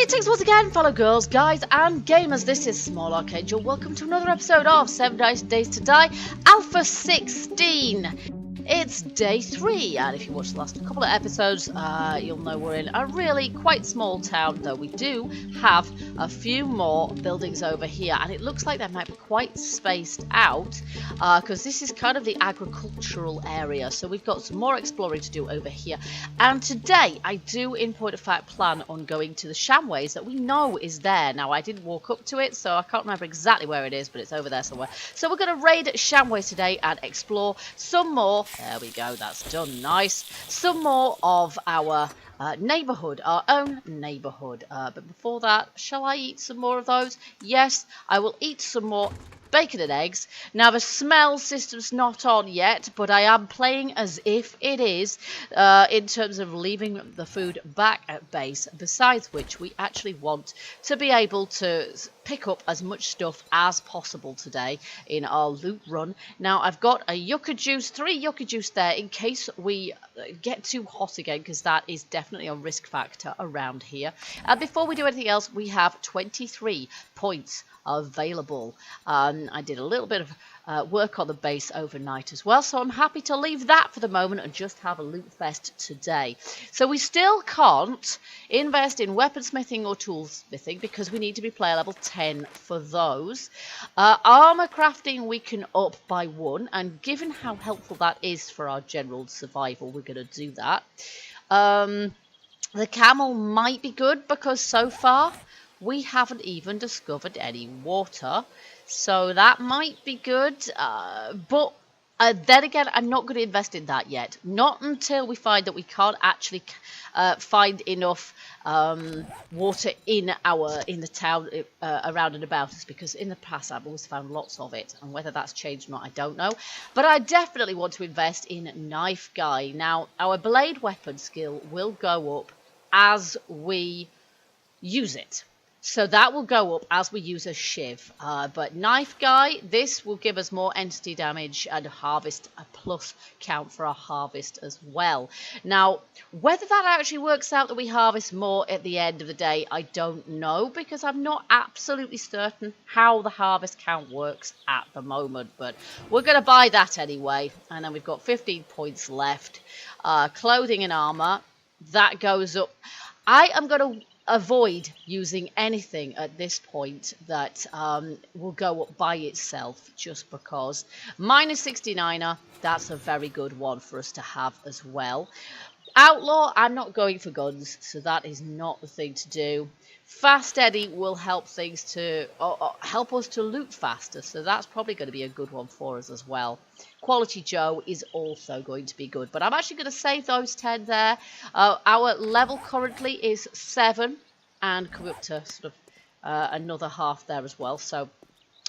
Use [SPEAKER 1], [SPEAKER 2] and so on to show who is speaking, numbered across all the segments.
[SPEAKER 1] Greetings once again, fellow girls, guys, and gamers. This is Small Archangel. Welcome to another episode of 7 Days to Die Alpha 16. It's day 3, and if you watched the last couple of episodes, you'll know we're in a really quite small town, though we do have a few more buildings over here, and it looks like they might be quite spaced out, because this is kind of the agricultural area, so we've got some more exploring to do over here. And today, I do, in point of fact, plan on going to the Shamways that we know is there. Now, I didn't walk up to it, so I can't remember exactly where it is, but it's over there somewhere. So we're going to raid Shamways today and explore some more. There we go, that's done, nice. Some more of our neighbourhood, our own neighbourhood. But before that, shall I eat some more of those? Yes, I will eat some more bacon and eggs. Now, the smell system's not on yet, but I am playing as if it is, in terms of leaving the food back at base, besides which we actually want to be able to pick up as much stuff as possible today in our loot run. Now, I've got a yucca juice, 3 yucca juice there in case we get too hot again, because that is definitely a risk factor around here. And before we do anything else, we have 23 points available. I did a little bit of work on the base overnight as well, so I'm happy to leave that for the moment and just have a loot fest today. So we still can't invest in weaponsmithing or toolsmithing because we need to be player level 10 for those. Armor crafting we can up by 1, and given how helpful that is for our general survival, we're going to do that. The camel might be good because so far we haven't even discovered any water, so that might be good, but then again, I'm not going to invest in that yet. Not until we find that we can't actually find enough water in the town around and about us, because in the past I've always found lots of it, and whether that's changed or not, I don't know. But I definitely want to invest in Knife Guy. Now, our blade weapon skill will go up as we use it. So that will go up as we use a shiv. But Knife Guy, this will give us more entity damage and harvest a plus count for our harvest as well. Now, whether that actually works out that we harvest more at the end of the day, I don't know, because I'm not absolutely certain how the harvest count works at the moment. But we're going to buy that anyway. And then we've got 15 points left. Clothing and armor, that goes up. I am going to avoid using anything at this point that will go up by itself, just because. Minus 69er, that's a very good one for us to have as well. Outlaw, I'm not going for guns, so that is not the thing to do. Fast Eddie will help things to help us to loot faster, so that's probably going to be a good one for us as well. Quality Joe is also going to be good, but I'm actually going to save those 10 there. Our level currently is 7, and coming up to sort of another half there as well, so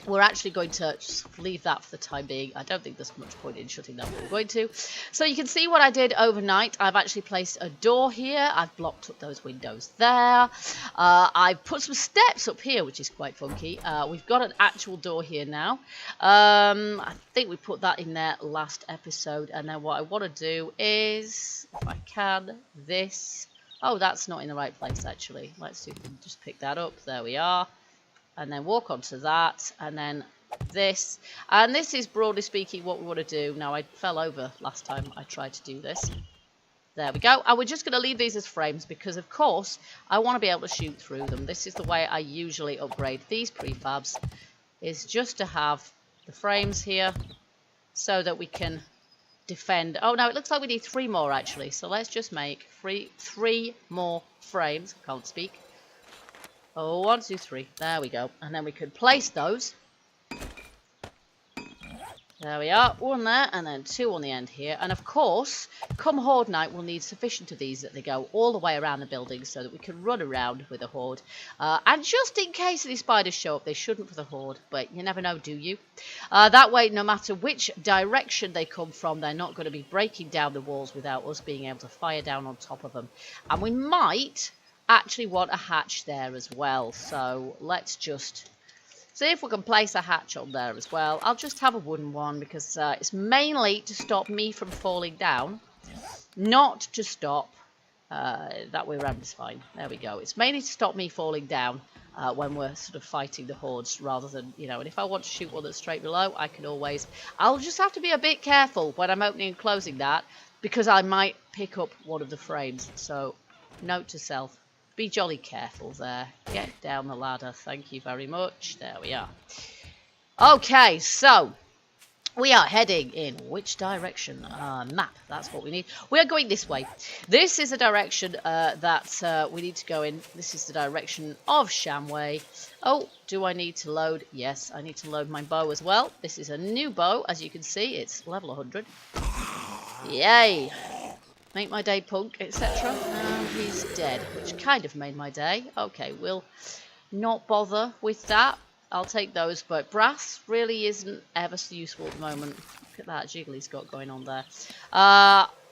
[SPEAKER 1] we're actually going to just leave that for the time being. I don't think there's much point in shutting that, but we're going to. So you can see what I did overnight. I've actually placed a door here. I've blocked up those windows there. I've put some steps up here, which is quite funky. We've got an actual door here now. I think we put that in there last episode. And then what I want to do is, if I can, this. Oh, that's not in the right place, actually. Let's see if we can just pick that up. There we are. And then walk onto that, and then this. And this is, broadly speaking, what we want to do. Now, I fell over last time I tried to do this. There we go. And we're just going to leave these as frames because, of course, I want to be able to shoot through them. This is the way I usually upgrade these prefabs, is just to have the frames here so that we can defend. Oh, no, it looks like we need 3 more, actually. So let's just make 3 more frames. Can't speak. Oh, 1, 2, 3. There we go. And then we could place those. There we are. 1 there, and then 2 on the end here. And of course, come Horde Night, we'll need sufficient of these that they go all the way around the building so that we can run around with a Horde. And just in case these spiders show up, they shouldn't for the Horde, but you never know, do you? That way, no matter which direction they come from, they're not going to be breaking down the walls without us being able to fire down on top of them. And we might actually want a hatch there as well, so let's just see if we can place a hatch on there as well. I'll just have a wooden one because it's mainly to stop me from falling down, not to stop That way around is fine. There we go. It's mainly to stop me falling down when we're sort of fighting the hordes, rather than, you know, and if I want to shoot one that's straight below, I can always... I'll just have to be a bit careful when I'm opening and closing that, because I might pick up one of the frames. So, note to self, be jolly careful there. Get down the ladder. Thank you very much. There we are. Okay, so... we are heading in which direction? Map, that's what we need. We are going this way. This is a direction that we need to go in. This is the direction of Shamway. Oh, do I need to load? Yes, I need to load my bow as well. This is a new bow, as you can see. It's level 100. Yay! Make my day, punk, etc. He's dead, which kind of made my day. Okay, we'll not bother with that. I'll take those, but brass really isn't ever so useful at the moment. Look at that jiggle he's got going on there.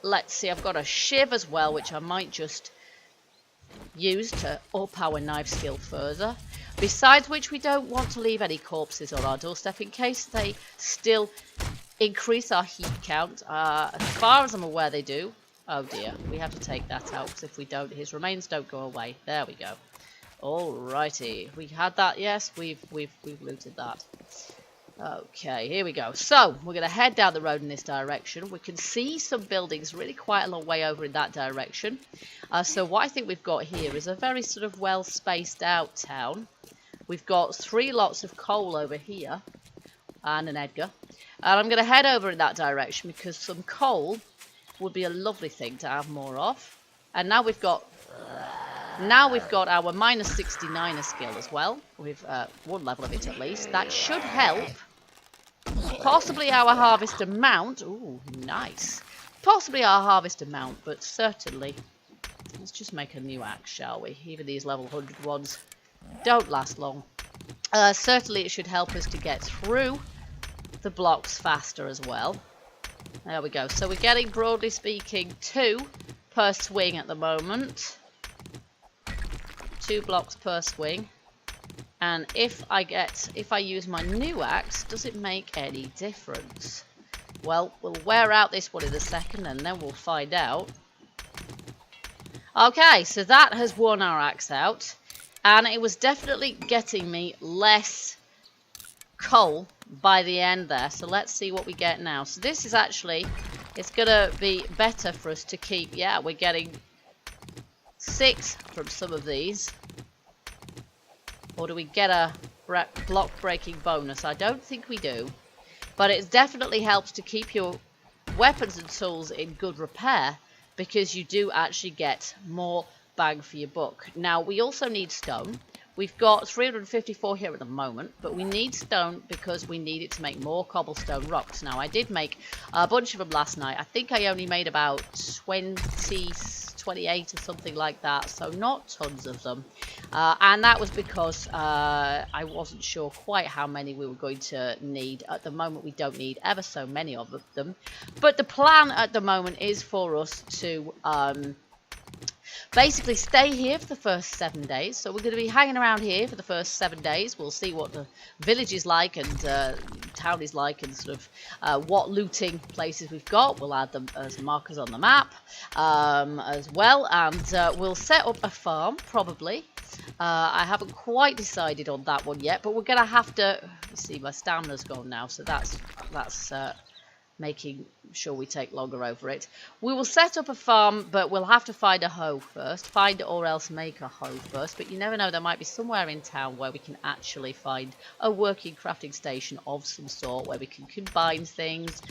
[SPEAKER 1] Let's see, I've got a shiv as well, which I might just use to up our knife skill further. Besides which, we don't want to leave any corpses on our doorstep in case they still increase our heat count. As far as I'm aware, they do. Oh dear, we have to take that out, because if we don't, his remains don't go away. There we go. Alrighty, we had that. Yes, we've looted that. Okay, here we go. So we're going to head down the road in this direction. We can see some buildings really quite a long way over in that direction. So what I think we've got here is a very sort of well spaced out town. We've got 3 lots of coal over here and an Edgar, and I'm going to head over in that direction because some coal would be a lovely thing to have more of. And now we've got our minus 69er skill as well. We've 1 level of it at least. That should help. Possibly our harvester mount. Ooh, nice. Possibly our harvester mount, but certainly. Let's just make a new axe, shall we? Even these level 100 ones don't last long. Certainly it should help us to get through the blocks faster as well. There we go. So we're getting, broadly speaking, 2 per swing at the moment. 2 blocks per swing, and if I use my new axe, does it make any difference? Well, we'll wear out this one in a second and then we'll find out. Okay, so that has worn our axe out, and it was definitely getting me less coal by the end there. So let's see what we get now. So this is actually, it's gonna be better for us to keep. Yeah, we're getting 6 from some of these. Or do we get a block breaking bonus? I don't think we do. But it definitely helps to keep your weapons and tools in good repair, because you do actually get more bang for your buck. Now, we also need stone. We've got 354 here at the moment, but we need stone because we need it to make more cobblestone rocks. Now, I did make a bunch of them last night. I think I only made about 28 or something like that, so not tons of them. And that was because I wasn't sure quite how many we were going to need. At the moment, we don't need ever so many of them. But the plan at the moment is for us to... basically stay here for the first 7 days. So we're going to be hanging around here for the first 7 days. We'll see what the village is like and town is like, and sort of what looting places we've got. We'll add them as markers on the map as well, and we'll set up a farm probably. I haven't quite decided on that one yet, but we're going to have to... see, my stamina's gone now, so that's making sure we take longer over it. We will set up a farm, but we'll have to find a hoe first. Find or else make a hoe first. But you never know, there might be somewhere in town where we can actually find a working crafting station of some sort, where we can combine things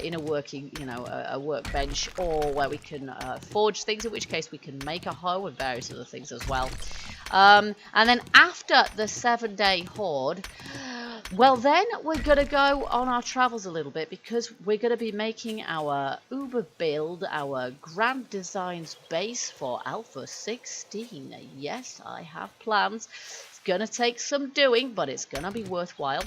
[SPEAKER 1] in a working, you know, a workbench, or where we can forge things, in which case we can make a hoe and various other things as well. And then after the 7-day horde, well, then we're going to go on our travels a little bit, because we're going to be making our Uber build, our Grand Designs base for Alpha 16. Yes, I have plans. It's going to take some doing, but it's going to be worthwhile.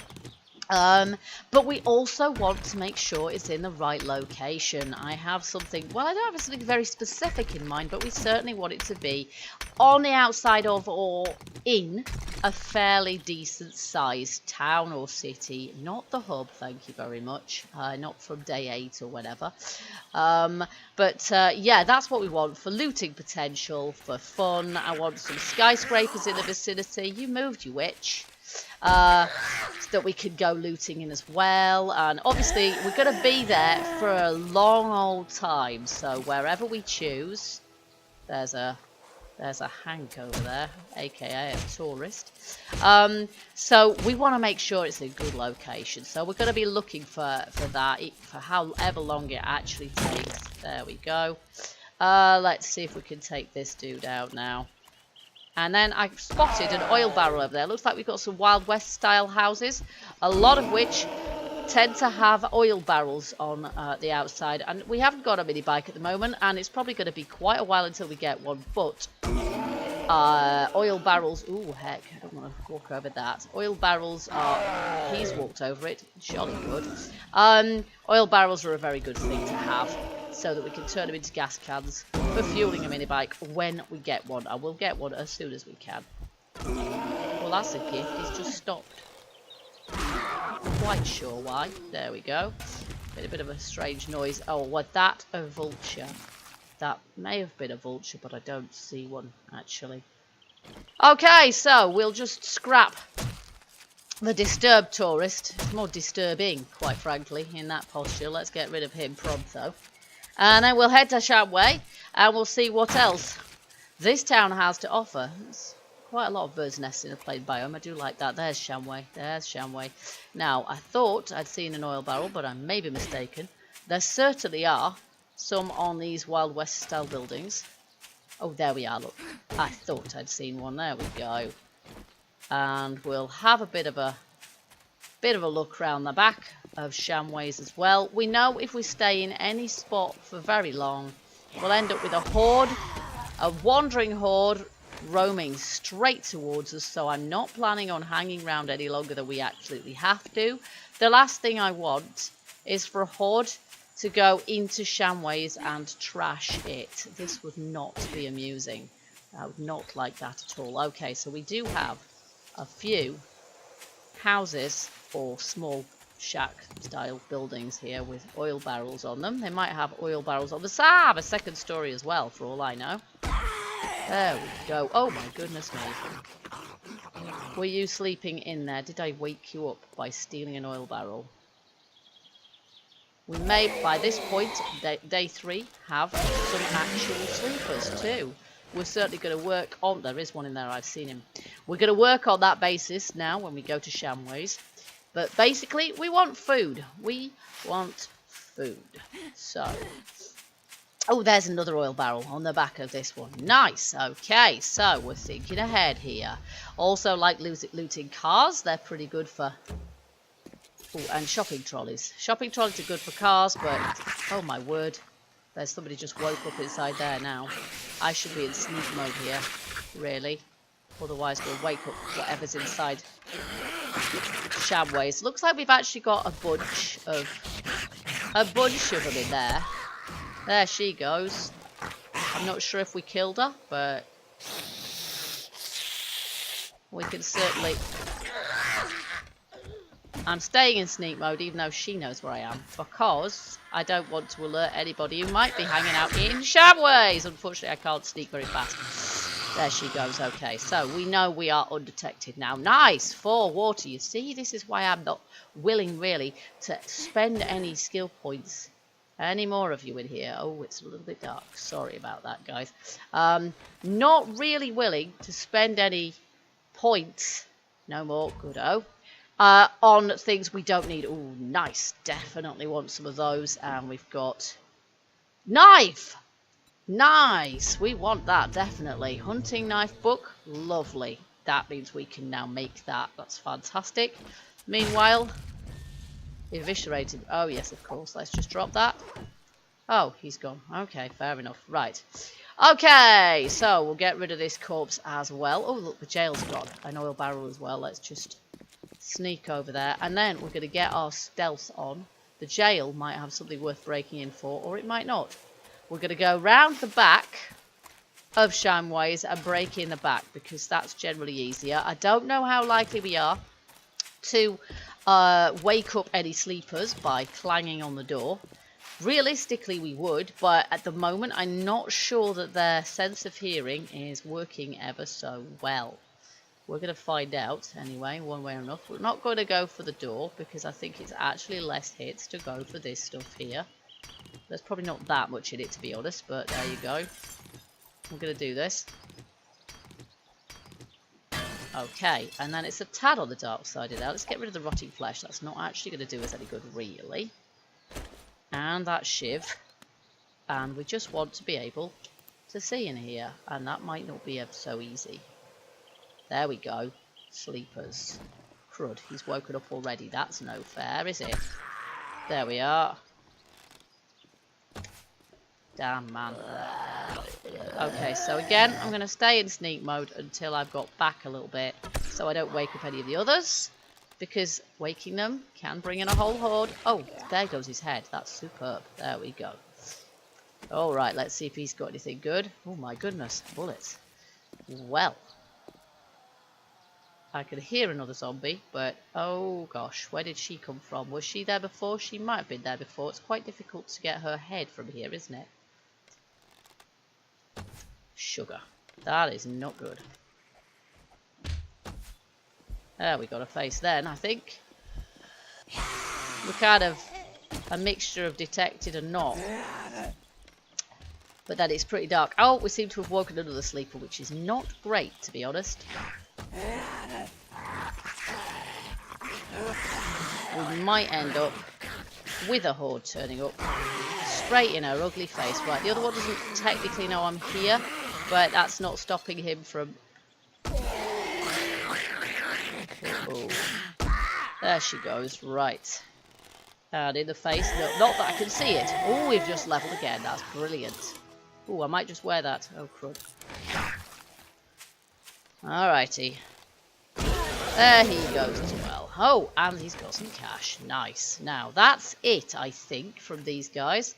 [SPEAKER 1] But we also want to make sure it's in the right location. I have something, well, I don't have something very specific in mind, but we certainly want it to be on the outside of or in a fairly decent sized town or city. Not the hub, thank you very much. Not from day 8 or whatever. Yeah, that's what we want for looting potential, for fun. I want some skyscrapers in the vicinity. You moved, you witch. So that we could go looting in as well. And obviously we're going to be there for a long old time. So wherever we choose, there's a Hank over there, aka a tourist. So we want to make sure it's a good location. So we're going to be looking for that, for however long it actually takes. There we go. Let's see if we can take this dude out now. And then I spotted an oil barrel over there. Looks like we've got some Wild West style houses, a lot of which tend to have oil barrels on the outside. And we haven't got a mini bike at the moment, and it's probably going to be quite a while until we get one. But oil barrels, ooh, heck, I don't want to walk over that. Oil barrels are, he's walked over it, jolly good. Oil barrels are a very good thing to have, so that we can turn them into gas cans for fueling a mini bike when we get one. I will get one as soon as we can. Well, that's a gift. It's just stopped. Not quite sure why. There we go. A bit of a strange noise. Oh, was that a vulture? That may have been a vulture, but I don't see one actually. Okay, so we'll just scrap the disturbed tourist. It's more disturbing, quite frankly, in that posture. Let's get rid of him pronto. And then we'll head to Shamway and we'll see what else this town has to offer. There's quite a lot of birds nesting in a plain biome. I do like that. There's Shamway. There's Shamway. Now, I thought I'd seen an oil barrel, but I may be mistaken. There certainly are some on these Wild West style buildings. Oh, there we are, look. I thought I'd seen one. There we go. And we'll have a bit of a look round the back of Shamways as well. We know if we stay in any spot for very long, we'll end up with a horde, a wandering horde, roaming straight towards us. So I'm not planning on hanging around any longer than we absolutely have to. The last thing I want is for a horde to go into Shamways and trash it. This would not be amusing. I would not like that at all. Okay, so we do have a few houses or small shack style buildings here with oil barrels on them. They might have oil barrels on the side, a second story as well, for all I know. There we go. Oh my goodness me. Were you sleeping in there? Did I wake you up by stealing an oil barrel? We may, by this point, day 3, have some actual sleepers too. We're certainly going to work on... There is one in there, I've seen him. We're going to work on that basis now when we go to Shamways. But basically, we want food. We want food. So... Oh, there's another oil barrel on the back of this one. Nice. Okay, so we're thinking ahead here. Also like looting cars. They're pretty good for... Oh, and shopping trolleys. Shopping trolleys are good for cars, but... Oh, my word. There's somebody just woke up inside there now. I should be in sneak mode here, really. Otherwise, we'll wake up whatever's inside Shamways. Looks like we've actually got a bunch of them in there. There she goes. I'm not sure if we killed her, but we can certainly... I'm staying in sneak mode even though she knows where I am, because I don't want to alert anybody who might be hanging out in Shamways. Unfortunately, I can't sneak very fast. There she goes. Okay, so we know we are undetected now. Nice! 4 water. You see, this is why I'm not willing, really, to spend any skill points. Any more of you in here? Oh, it's a little bit dark. Sorry about that, guys. Not really willing to spend any points. No more. Good-o. On things we don't need. Oh, nice. Definitely want some of those. And we've got... Knife! Nice. We want that, definitely. Hunting knife book. Lovely. That means we can now make that. That's fantastic. Meanwhile... Eviscerated. Oh, yes, of course. Let's just drop that. Oh, he's gone. Okay, fair enough. Right. Okay, so we'll get rid of this corpse as well. Oh, look, the jail's gone. An oil barrel as well. Let's just sneak over there. And then we're going to get our stealth on. The jail might have something worth breaking in for, or it might not. We're going to go round the back of Shamways and break in the back, because that's generally easier. I don't know how likely we are to wake up any sleepers by clanging on the door. Realistically we would, but at the moment I'm not sure that their sense of hearing is working ever so well. We're going to find out anyway, one way or another. We're not going to go for the door because I think it's actually less hits to go for this stuff here. There's probably not that much in it, to be honest, but there you go. I'm going to do this. Okay, and then it's a tad on the dark side of that. Let's get rid of the rotting flesh. That's not actually going to do us any good, really. And that shiv. And we just want to be able to see in here. And that might not be so easy. There we go. Sleepers. Crud, he's woken up already. That's no fair, is it? There we are. Damn, man. Okay, so again, I'm going to stay in sneak mode until I've got back a little bit, so I don't wake up any of the others, because waking them can bring in a whole horde. Oh, there goes his head. That's superb. There we go. Alright, let's see if he's got anything good. Oh my goodness, bullets. Well, I could hear another zombie, but oh gosh, where did she come from? Was she there before? She might have been there before. It's quite difficult to get her head from here, isn't it? Sugar. That is not good. There, we got a face then, I think. We're kind of a mixture of detected and not. But then it's pretty dark. Oh, we seem to have woken another sleeper, which is not great, to be honest. We might end up with a horde turning up straight in her ugly face. Right, the other one doesn't technically know I'm here, but that's not stopping him from... Oh. There she goes, right. And in the face, no, not that I can see it. Oh, we've just leveled again, that's brilliant. Oh, I might just wear that. Oh, crud. Alrighty. There he goes as well. Oh, and he's got some cash. Nice. Now, that's it, I think, from these guys.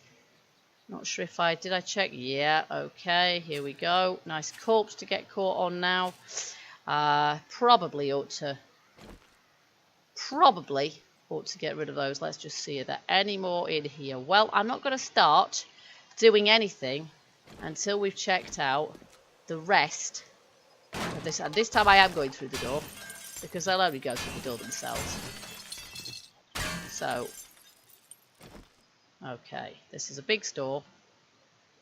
[SPEAKER 1] Not sure if did I check? Yeah, okay, here we go. Nice corpse to get caught on now. Probably ought to get rid of those. Let's just see if there are any more in here. Well, I'm not going to start doing anything until we've checked out the rest of this. And this time I am going through the door, because they'll only go through the door themselves. So, okay, this is a big store.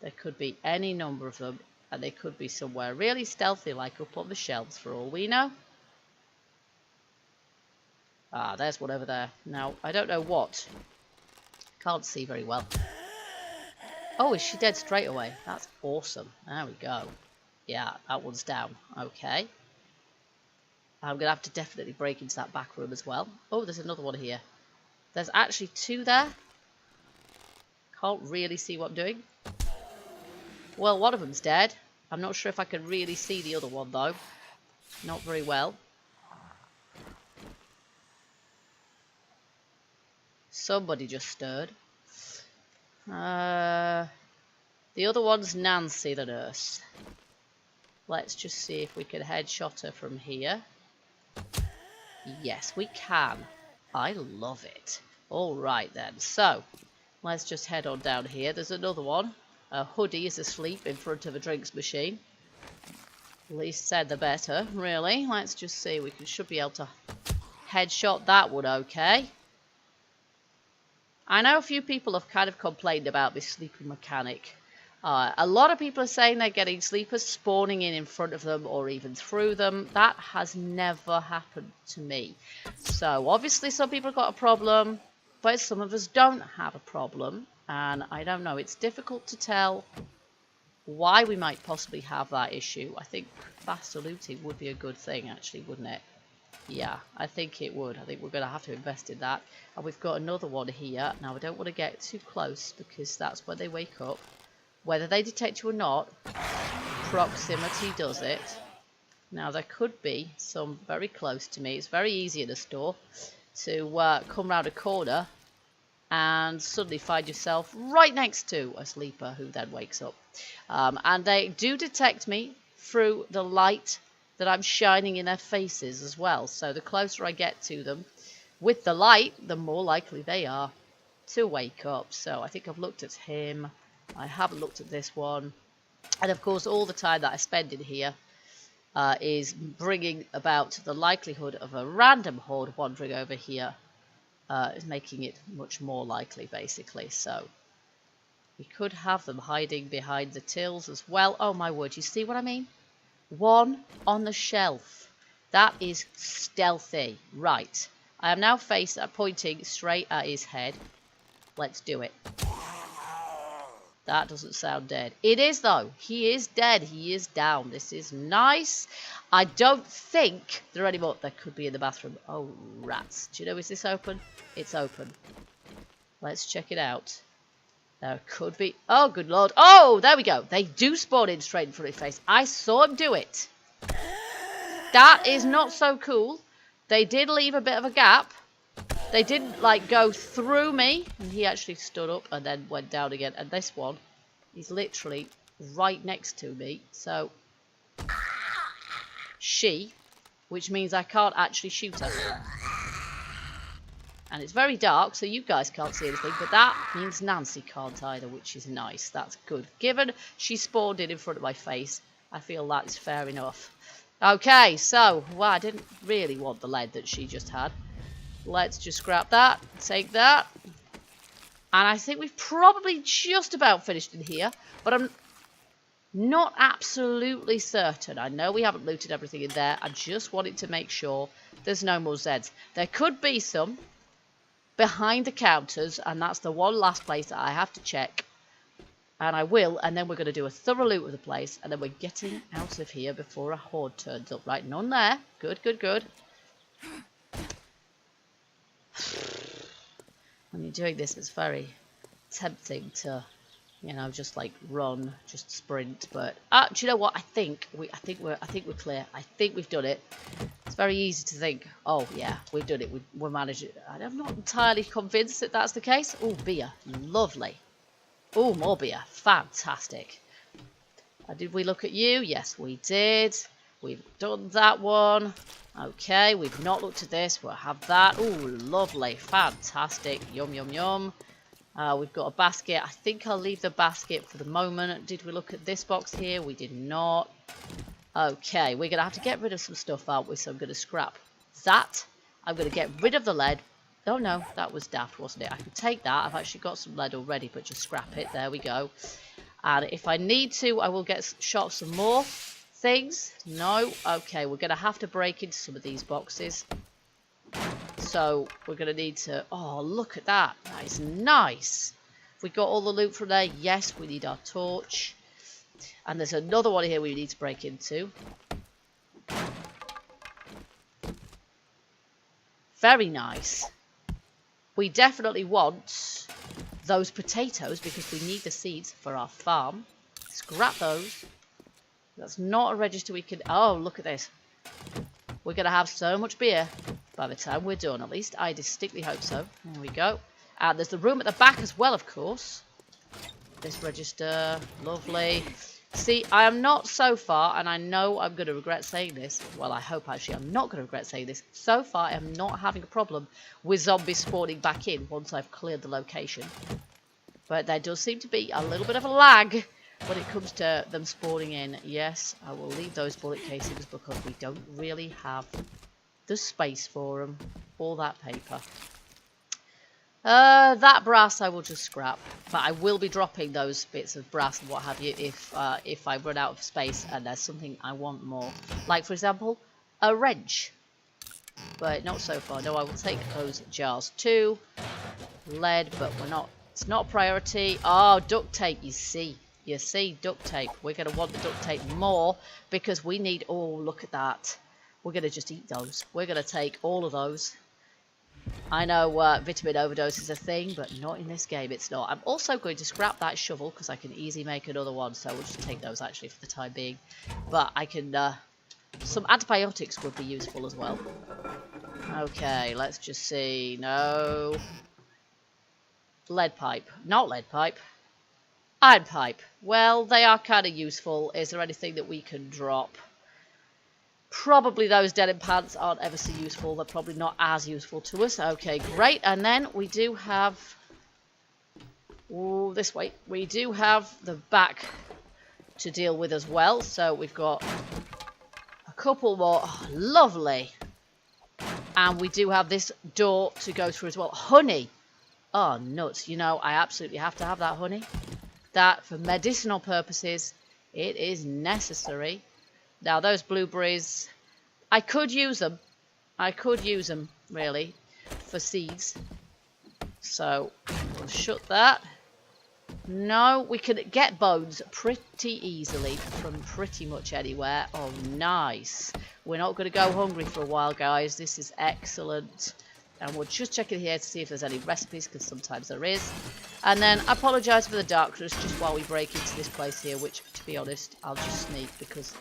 [SPEAKER 1] There could be any number of them, and they could be somewhere really stealthy, like up on the shelves for all we know. Ah, there's one over there. Now, I don't know what. Can't see very well. Oh, is she dead straight away? That's awesome. There we go. Yeah, that one's down. Okay. I'm going to have to definitely break into that back room as well. Oh, there's another one here. There's actually two there. Can't really see what I'm doing. Well, one of them's dead. I'm not sure if I can really see the other one, though. Not very well. Somebody just stirred. The other one's Nancy, the nurse. Let's just see if we can headshot her from here. Yes, we can. I love it. Alright then, so let's just head on down here. There's another one. Hoodie is asleep in front of a drinks machine. Least said the better, really. Let's just see. We should be able to headshot that one okay. I know a few people have kind of complained about this sleeping mechanic. A lot of people are saying they're getting sleepers spawning in front of them or even through them. That has never happened to me. So obviously some people have got a problem, but some of us don't have a problem. And I don't know, it's difficult to tell why we might possibly have that issue. I think faster looting would be a good thing actually, wouldn't it? Yeah, I think it would. I think we're going to have to invest in that. And we've got another one here. Now, I don't want to get too close because that's when they wake up. Whether they detect you or not, proximity does it. Now, there could be some very close to me. It's very easy in a store to come round a corner and suddenly find yourself right next to a sleeper who then wakes up. And they do detect me through the light that I'm shining in their faces as well. So the closer I get to them with the light, the more likely they are to wake up. So I think I've looked at him. I haven't looked at this one. And of course, all the time that I spend in here is bringing about the likelihood of a random horde wandering over here, is making it much more likely, basically. So we could have them hiding behind the tills as well. Oh my word, you see what I mean? One on the shelf. That is stealthy. Right. I am now pointing straight at his head. Let's do it. That doesn't sound dead. It is, though. He is dead. He is down. This is nice. I don't think there are any more. There could be in the bathroom. Oh, rats. Do you know, is this open? It's open. Let's check it out. There could be. Oh, good lord. Oh, there we go. They do spawn in straight in front of your face. I saw him do it. That is not so cool. They did leave a bit of a gap. They didn't, like, go through me. And he actually stood up and then went down again. And this one is literally right next to me. So, she, which means I can't actually shoot her. And it's very dark, so you guys can't see anything. But that means Nancy can't either, which is nice. That's good. Given she spawned in front of my face, I feel that is fair enough. Okay, so, well, I didn't really want the lead that she just had. Let's just scrap that, take that. And I think we've probably just about finished in here. But I'm not absolutely certain. I know we haven't looted everything in there. I just wanted to make sure there's no more Zeds. There could be some behind the counters. And that's the one last place that I have to check. And I will. And then we're going to do a thorough loot of the place. And then we're getting out of here before a horde turns up. Right, none there. Good, good, good. When you're doing this, it's very tempting to, you know, just like run, just sprint. But do you know what? I think we're clear. I think we've done it. It's very easy to think, oh yeah, we've done it. We're managing. I'm not entirely convinced that that's the case. Oh, beer, lovely. Oh, more beer, fantastic. Did we look at you? Yes, we did. We've done that one. Okay, we've not looked at this. We'll have that. Oh, lovely. Fantastic. Yum, yum, yum. We've got a basket. I think I'll leave the basket for the moment. Did we look at this box here? We did not. Okay, we're going to have to get rid of some stuff, aren't we? So I'm going to scrap that. I'm going to get rid of the lead. Oh, no, that was daft, wasn't it? I can take that. I've actually got some lead already, but just scrap it. There we go. And if I need to, I will get shot some more things. No. Okay, we're going to have to break into some of these boxes. So we're going to need to... Oh, look at that. That is nice. We got all the loot from there. Yes, we need our torch. And there's another one here we need to break into. Very nice. We definitely want those potatoes because we need the seeds for our farm. Scrap those. That's not a register we can... Oh, look at this. We're going to have so much beer by the time we're done. At least I distinctly hope so. There we go. And there's the room at the back as well, of course. This register. Lovely. See, I am not so far, and I know I'm going to regret saying this. Well, I hope actually I'm not going to regret saying this. So far, I am not having a problem with zombies spawning back in once I've cleared the location. But there does seem to be a little bit of a lag when it comes to them spawning in. Yes, I will leave those bullet casings because we don't really have the space for them or that paper. That brass I will just scrap, but I will be dropping those bits of brass and what have you if I run out of space and there's something I want more. Like, for example, a wrench. But not so far. No, I will take those jars too. Lead, but we're not... It's not a priority. Oh, duct tape, you see. You see, duct tape. We're going to want the duct tape more because we need... Oh, look at that. We're going to just eat those. We're going to take all of those. I know vitamin overdose is a thing, but not in this game, it's not. I'm also going to scrap that shovel because I can easily make another one, so we'll just take those actually for the time being. But I can... some antibiotics would be useful as well. Okay, let's just see. No. Lead pipe. Not lead pipe. Iron pipe. Well, they are kind of useful. Is there anything that we can drop? Probably those denim pants aren't ever so useful. They're probably not as useful to us. Okay, great. And then we do have... Ooh, this way. We do have the back to deal with as well. So we've got a couple more. Oh, lovely. And we do have this door to go through as well. Honey. Oh, nuts. You know, I absolutely have to have that honey. That, for medicinal purposes, it is necessary. Now, those blueberries, I could use them. I could use them, really, for seeds. So, we'll shut that. No, we can get bones pretty easily from pretty much anywhere. Oh, nice. We're not going to go hungry for a while, guys. This is excellent. And we'll just check in here to see if there's any recipes, because sometimes there is. And then, I apologise for the darkness just while we break into this place here, which, to be honest, I'll just sneak, because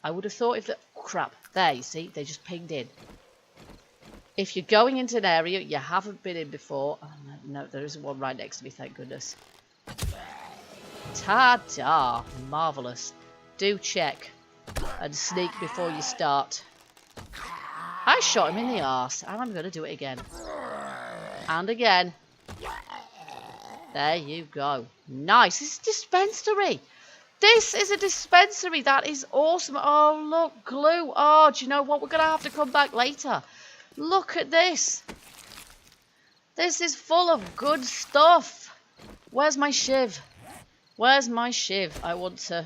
[SPEAKER 1] I would have thought if the... Oh, crap. There, you see? They just pinged in. If you're going into an area you haven't been in before... Oh, no, there isn't one right next to me, thank goodness. Ta-da! Marvellous. Do check. And sneak before you start. I shot him in the arse, and I'm going to do it again. And again. There you go. Nice. This is a dispensary. This is a dispensary. That is awesome. Oh, look, glue. Oh, do you know what? We're going to have to come back later. Look at this. This is full of good stuff. Where's my shiv? Where's my shiv? I want to...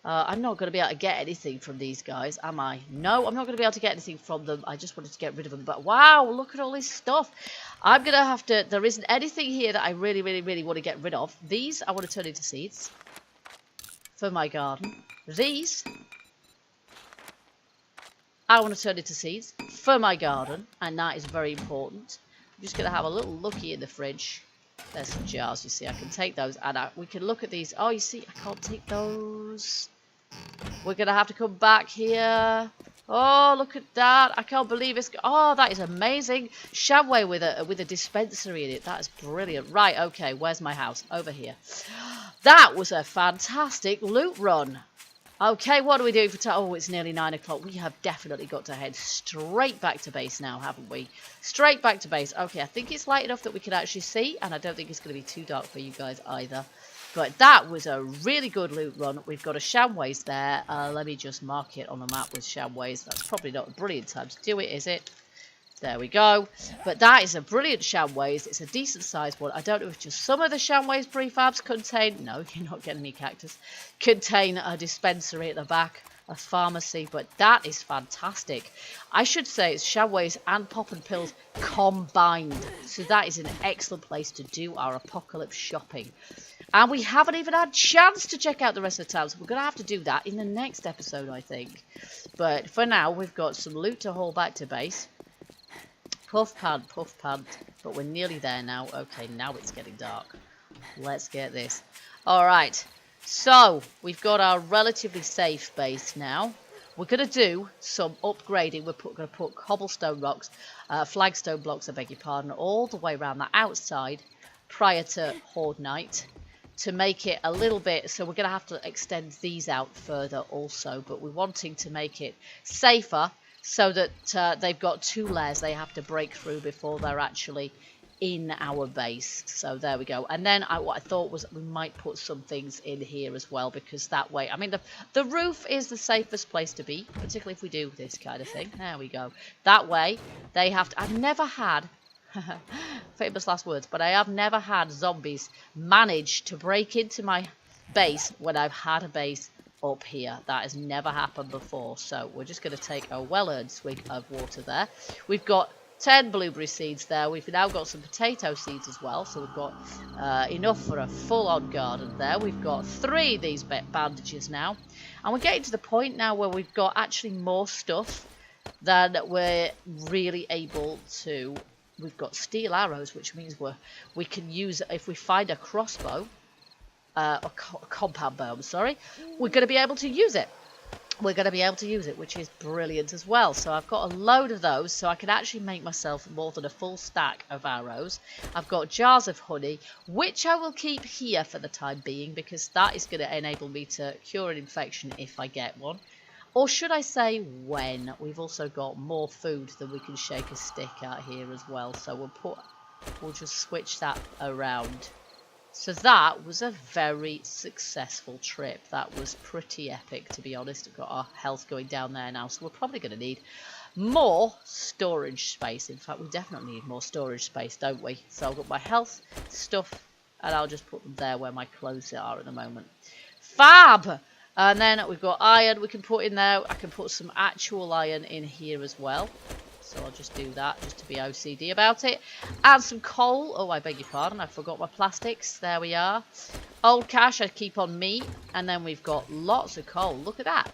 [SPEAKER 1] I'm not going to be able to get anything from these guys, am I? No, I'm not going to be able to get anything from them. I just wanted to get rid of them. But wow, look at all this stuff. I'm going to have to... There isn't anything here that I really, really, really want to get rid of. These I want to turn into seeds for my garden. These I want to turn into seeds for my garden. And that is very important. I'm just going to have a little looky in the fridge. There's some jars, you see. I can take those, and we can look at these. Oh, you see, I can't take those. We're going to have to come back here. Oh, look at that. I can't believe it's... Oh, that is amazing. Shamway with a dispensary in it. That is brilliant. Right, okay, where's my house? Over here. That was a fantastic loot run. Okay, what are we doing for time? Oh, it's nearly 9 o'clock. We have definitely got to head straight back to base now, haven't we? Straight back to base. Okay, I think it's light enough that we can actually see, and I don't think it's going to be too dark for you guys either. But that was a really good loot run. We've got a Shamways there. Let me just mark it on the map with Shamways. That's probably not a brilliant time to do it, is it? There we go. But that is a brilliant Shamways. It's a decent sized one. I don't know if just some of the Shamways prefabs contain... No, you're not getting me cactus. Contain a dispensary at the back. A pharmacy. But that is fantastic. I should say it's Shamways and Pop and Pills combined. So that is an excellent place to do our apocalypse shopping. And we haven't even had a chance to check out the rest of the town. So we're going to have to do that in the next episode, I think. But for now, we've got some loot to haul back to base. Puff pad, but we're nearly there now. Okay, now it's getting dark. Let's get this. Alright, so we've got our relatively safe base now. We're going to do some upgrading. We're going to put cobblestone rocks, flagstone blocks, I beg your pardon, all the way around the outside prior to Horde Night to make it a little bit... So we're going to have to extend these out further also, but we're wanting to make it safer, so that they've got 2 layers they have to break through before they're actually in our base. So there we go. And then what I thought was we might put some things in here as well, because that way, I mean, the roof is the safest place to be, particularly if we do this kind of thing. There we go. That way, they have to... I've never had... famous last words, but I have never had zombies manage to break into my base when I've had a base up here. That has never happened before. So we're just going to take a well-earned swig of water there. We've got 10 blueberry seeds there. We've now got some potato seeds as well. So we've got enough for a full-on garden there. We've got 3 of these bandages now. And we're getting to the point now where we've got actually more stuff than we're really able to... We've got steel arrows, which means we can use... If we find a crossbow... a compound bow, I'm sorry, we're going to be able to use it. we're going to be able to use it, which is brilliant as well. So I've got a load of those, so I can actually make myself more than a full stack of arrows. I've got jars of honey, which I will keep here for the time being, because that is going to enable me to cure an infection if I get one. Or should I say when? We've also got more food than we can shake a stick at here as well, so we'll just switch that around. So that was a very successful trip. That was pretty epic, to be honest. We've got our health going down there now, so we're probably going to need more storage space. In fact, we definitely need more storage space, don't we? So I've got my health stuff, and I'll just put them there where my clothes are at the moment. Fab! And then we've got iron we can put in there. I can put some actual iron in here as well. So I'll just do that, just to be OCD about it. And some coal. Oh, I beg your pardon. I forgot my plastics. There we are. Old cash I keep on me. And then we've got lots of coal. Look at that.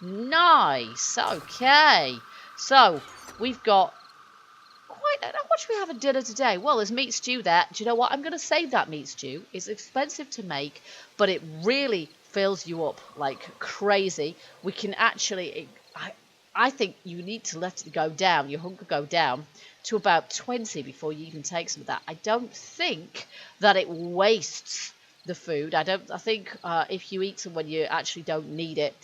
[SPEAKER 1] Nice. Okay. So we've got quite... What should we have for dinner today? Well, there's meat stew there. Do you know what? I'm going to save that meat stew. It's expensive to make, but it really fills you up like crazy. We can actually... I think you need to let it go down, your hunger go down, to about 20 before you can take some of that. I don't think that it wastes the food. I think if you eat some when you actually don't need it,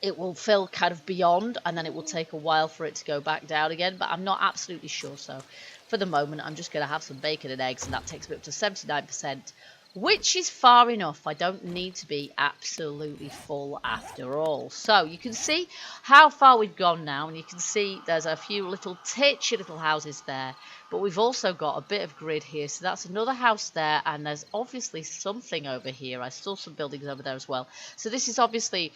[SPEAKER 1] it will fill kind of beyond, and then it will take a while for it to go back down again. But I'm not absolutely sure. So for the moment, I'm just going to have some bacon and eggs, and that takes me up to 79%. Which is far enough. I don't need to be absolutely full after all. So you can see how far we've gone now. And you can see there's a few little titchy little houses there. But we've also got a bit of grid here. So that's another house there. And there's obviously something over here. I saw some buildings over there as well. So this is obviously,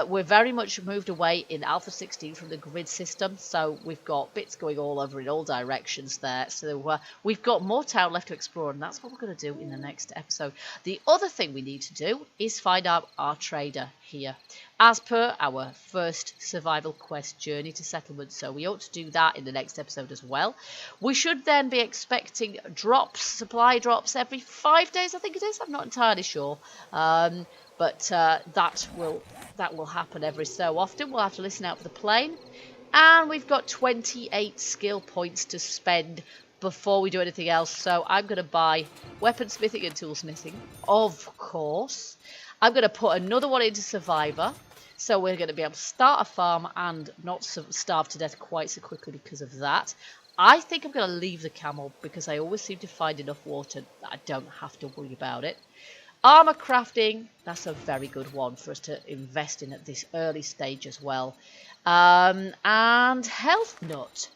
[SPEAKER 1] we're very much moved away in Alpha 16 from the grid system. So we've got bits going all over in all directions there. So we've got more town left to explore. And that's what we're going to do in the next episode. The other thing we need to do is find out our trader here, as per our first survival quest, Journey to Settlement. So we ought to do that in the next episode as well. We should then be expecting drops, supply drops every 5 days, I think it is. I'm not entirely sure. But that will happen every so often. We'll have to listen out for the plane. And we've got 28 skill points to spend before we do anything else. So I'm going to buy weaponsmithing and toolsmithing, of course. I'm going to put another one into Survivor. So we're going to be able to start a farm and not starve to death quite so quickly because of that. I think I'm going to leave the camel because I always seem to find enough water that I don't have to worry about it. Armor crafting, that's a very good one for us to invest in at this early stage as well. And health nut.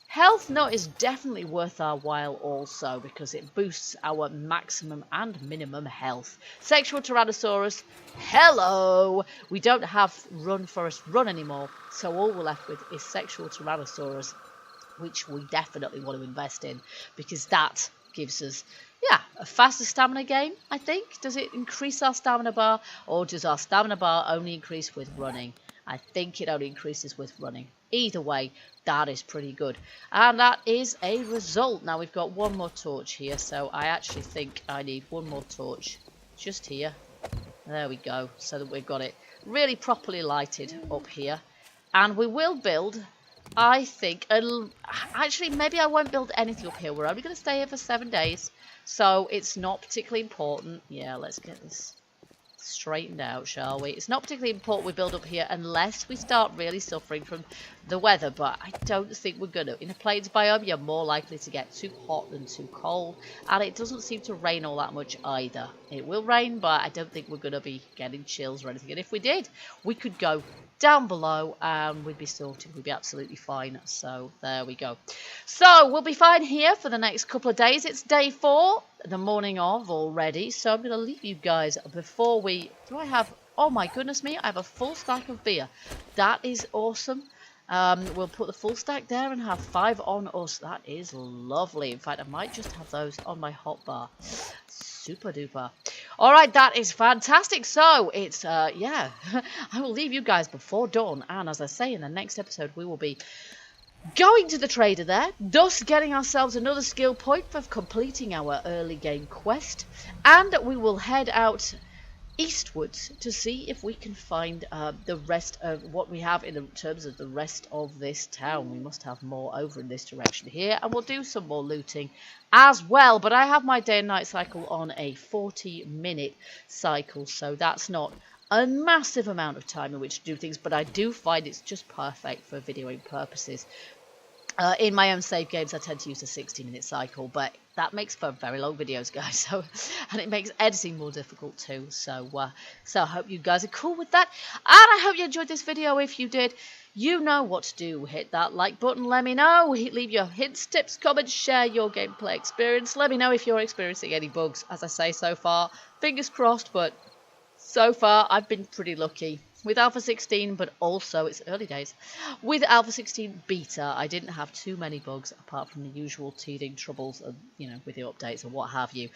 [SPEAKER 1] Health nut is definitely worth our while also because it boosts our maximum and minimum health. Sexual Tyrannosaurus, hello! We don't have Run Forest Run anymore, so all we're left with is Sexual Tyrannosaurus, which we definitely want to invest in because that gives us, yeah, a faster stamina gain, I think. Does it increase our stamina bar, or does our stamina bar only increase with running? I think it only increases with running. Either way, that is pretty good. And that is a result. Now we've got one more torch here, so I actually think I need one more torch just here. There we go, so that we've got it really properly lighted up here. And we will build, I think, actually maybe I won't build anything up here. We're only going to stay here for 7 days, so it's not particularly important. Yeah, let's get this straightened out, shall we? It's not particularly important we build up here unless we start really suffering from the weather, but I don't think we're gonna. In a plains biome, you're more likely to get too hot than too cold, and it doesn't seem to rain all that much either. It will rain, but I don't think we're gonna be getting chills or anything, and if we did, we could go down below and we'd be sorted. We'd be absolutely fine. So there we go. So we'll be fine here for the next couple of days. It's day 4, the morning of already, so I'm going to leave you guys before we... Do I have... Oh my goodness me, I have a full stack of beer. That is awesome. We'll put the full stack there and have 5 on us. That is lovely. In fact, I might just have those on my hotbar. Super duper. Alright, that is fantastic. So, it's, yeah, I will leave you guys before dawn. And as I say, in the next episode, we will be going to the trader there, thus getting ourselves another skill point for completing our early game quest. And we will head out eastwards to see if we can find the rest of what we have in terms of the rest of this town. We must have more over in this direction here, and we'll do some more looting as well. But I have my day and night cycle on a 40-minute cycle, so that's not a massive amount of time in which to do things, but I do find it's just perfect for videoing purposes. In my own save games, I tend to use a 60-minute cycle, but that makes for very long videos, guys. So, and it makes editing more difficult too. So I hope you guys are cool with that, and I hope you enjoyed this video. If you did, you know what to do. Hit that like button. Let me know. Leave your hints, tips, comments. Share your gameplay experience. Let me know if you're experiencing any bugs. As I say, so far, fingers crossed, but so far I've been pretty lucky. With Alpha 16, but also, it's early days, with Alpha 16 Beta, I didn't have too many bugs, apart from the usual teething troubles, you know, with the updates and what have you.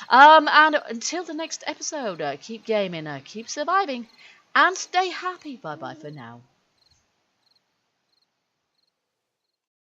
[SPEAKER 1] And until the next episode, keep gaming, keep surviving, and stay happy. Bye-bye for now.